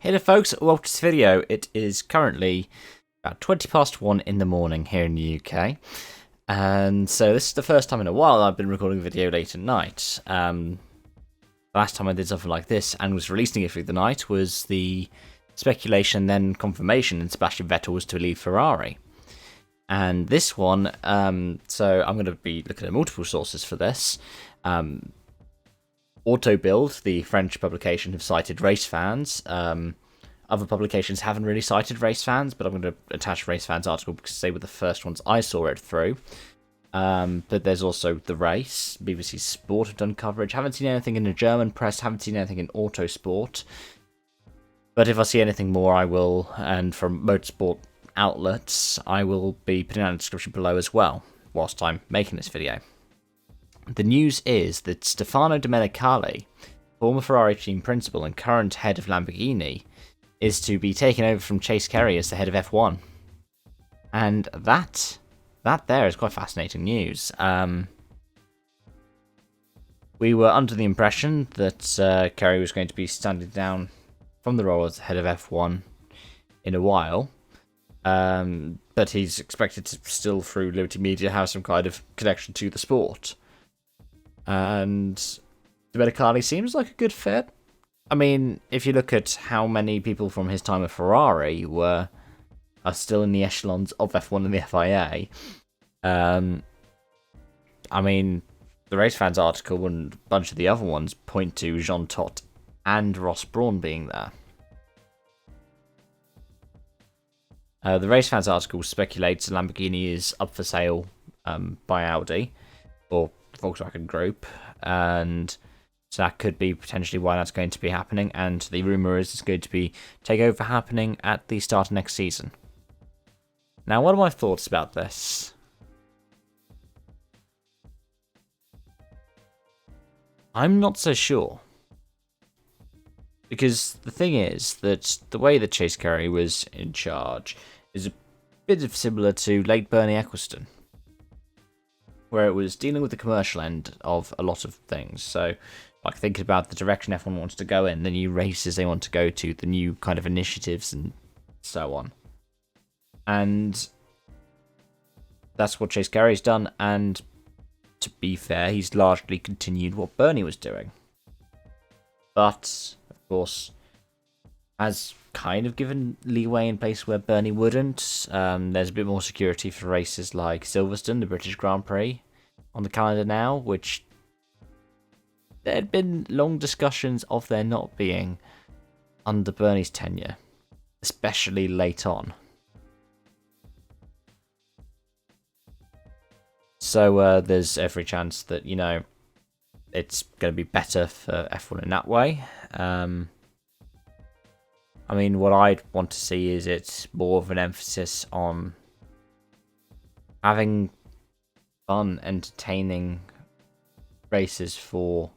Hey there folks, welcome to this video. It is currently about 20 past 1 in the morning here in the UK. And so this is the first time in a while I've been recording a video late at night. Last time I did something like this and was releasing it through the night was the speculation then confirmation that Sebastian Vettel was to leave Ferrari. And this one, so I'm going to be looking at multiple sources for this. Auto Build, the French publication, have cited race fans. Other publications haven't really cited race fans, but I'm going to attach race fans' article because they were the first ones I saw it through. But there's also The Race. BBC Sport have done coverage. Haven't seen anything in the German press. Haven't seen anything in Autosport. But if I see anything more, I will. And from motorsport outlets, I will be putting out a description below as well, whilst I'm making this video. The news is that Stefano Domenicali, former Ferrari team principal and current head of Lamborghini, is to be taken over from Chase Carey as the head of F1. And that there is quite fascinating news. We were under the impression that Carey was going to be standing down from the role as head of F1 in a while. But he's expected to still, through Liberty Media, have some kind of connection to the sport. And Domenicali seems like a good fit. I mean, if you look at how many people from his time at Ferrari are still in the echelons of F1 and the FIA, I mean, the Race Fans article and a bunch of the other ones point to Jean Todt and Ross Brawn being there. The Race Fans article speculates Lamborghini is up for sale by Audi, or Volkswagen Group, and so that could be potentially why that's going to be happening, and the rumour is it's going to be takeover happening at the start of next season. Now, what are my thoughts about this? I'm not so sure. Because the thing is that the way that Chase Carey was in charge is a bit similar to late Bernie Ecclestone, where it was dealing with the commercial end of a lot of things. So, like thinking about the direction F1 wants to go in, the new races they want to go to, the new kind of initiatives and so on. And that's what Chase Carey's done, and to be fair, he's largely continued what Bernie was doing. But, of course, has kind of given leeway in places where Bernie wouldn't. There's a bit more security for races like Silverstone, the British Grand Prix, on the calendar now, which there had been long discussions of there not being under Bernie's tenure, especially late on. So there's every chance that, you know, it's going to be better for F1 in that way. I mean, what I'd want to see is it's more of an emphasis on having fun, entertaining races for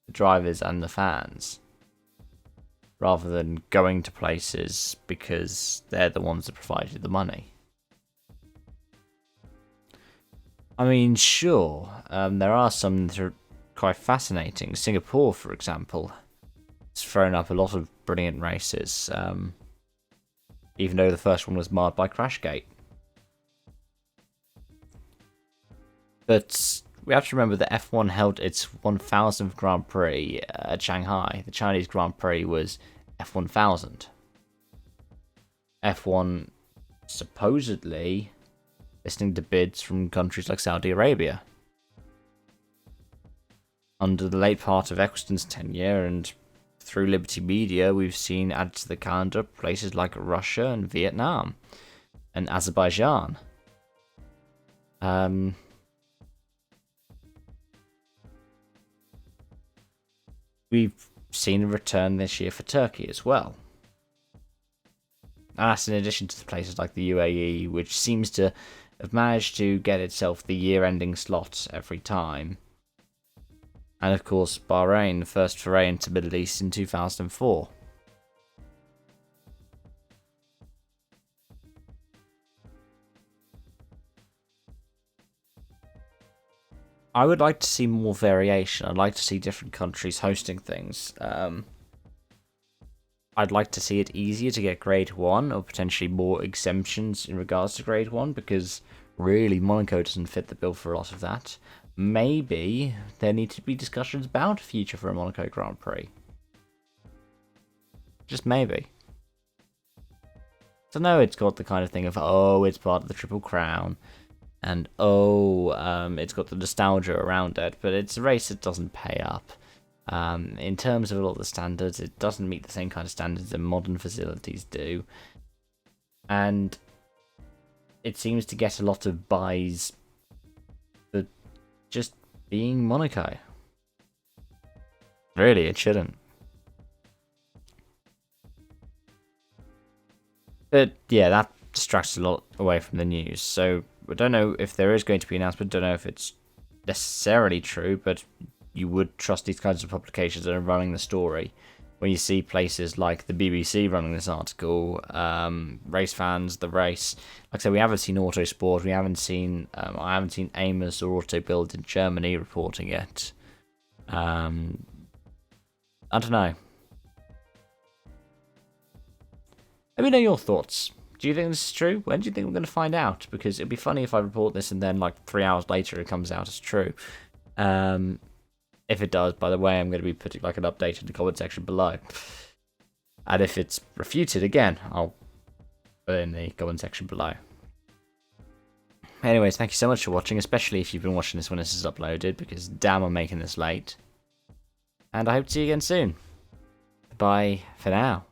the drivers and the fans, rather than going to places because they're the ones that provided the money. I mean, sure, there are some that are quite fascinating. Singapore, for example, has thrown up a lot of brilliant races, even though the first one was marred by Crashgate. But we have to remember that F1 held its 1000th Grand Prix at Shanghai. The Chinese Grand Prix was F1000. F1 supposedly listening to bids from countries like Saudi Arabia. Under the late part of Ecclestone's tenure and through Liberty Media, we've seen added to the calendar places like Russia and Vietnam and Azerbaijan. We've seen a return this year for Turkey as well. And that's in addition to the places like the UAE, which seems to have managed to get itself the year-ending slot every time. And of course, Bahrain, the first foray into the Middle East in 2004. I would like to see more variation. I'd like to see different countries hosting things. I'd like to see it easier to get Grade 1, or potentially more exemptions in regards to Grade 1, because really Monaco doesn't fit the bill for a lot of that. Maybe there need to be discussions about a future for a Monaco Grand Prix. Just maybe. So no, it's got the kind of thing of, oh, it's part of the Triple Crown, and oh, it's got the nostalgia around it, but it's a race that doesn't pay up. In terms of all the standards, it doesn't meet the same kind of standards that modern facilities do. And it seems to get a lot of buys for just being Monaco. Really, it shouldn't. But yeah, that distracts a lot away from the news. So I don't know if there is going to be an announcement. Don't know if it's necessarily true, but you would trust these kinds of publications that are running the story. When you see places like the BBC running this article, race fans, the race. Like I said, we haven't seen Autosport. We haven't seen. I haven't seen Amos or Auto Build in Germany reporting it. I don't know. Let me know your thoughts. Do you think this is true? When do you think we're going to find out? Because it'd be funny if I report this and then like 3 hours later it comes out as true. If it does, by the way, I'm going to be putting like an update in the comment section below. And if it's refuted again, I'll put it in the comment section below. Anyways, thank you so much for watching, especially if you've been watching this when this is uploaded, because damn, I'm making this late. And I hope to see you again soon. Bye for now.